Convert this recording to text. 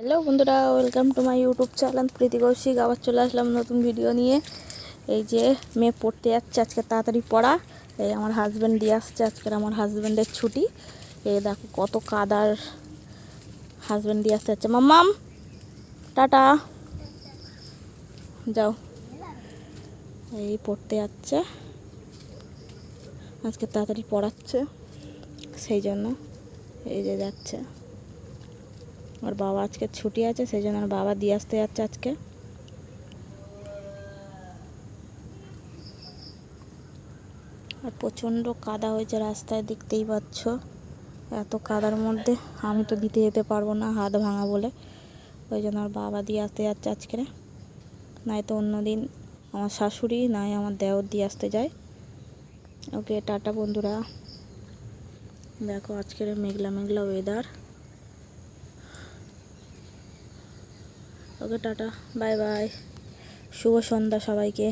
Hello বন্ধুরা, welcome to my YouTube channel Preeti Koushik. আবার চলে আসলাম নতুন ভিডিও নিয়ে। এই যে মেয়ে পড়তে যাচ্ছে, আজকে তাড়াতাড়ি পড়া। এই আমার হাজব্যান্ড দিয়ে আসছে, আজকের আমার হাজব্যান্ডের ছুটি। এই দেখো কত কাদার, হাজব্যান্ড দিয়ে আসতে যাচ্ছে। মাম্মাম টাটা, যাও। এই পড়তে যাচ্ছে, আজকে তাড়াতাড়ি পড়াচ্ছে, সেই জন্য এই যে যাচ্ছে। ওর বাবা আজকে ছুটি আছে, সেই জন্য ওর বাবা দিয়ে আসতে যাচ্ছে আজকে। আর প্রচণ্ড কাদা হয়েছে রাস্তায়, দেখতেই পাচ্ছ। এত কাদার মধ্যে আমি তো দিতে যেতে পারবো না, হাত ভাঙা বলে। ওই জন্য ওর বাবা দিয়ে আসতে যাচ্ছে আজকে। নয়তো অন্যদিন আমার শাশুড়ি নয় আমার দেওর দিয়ে আসতে যায়। ওকে টাটা বন্ধুরা। দেখো আজকের মেঘলা মেঘলা weather. Okay tata, bye bye, শুভ সন্ধ্যা সবাইকে।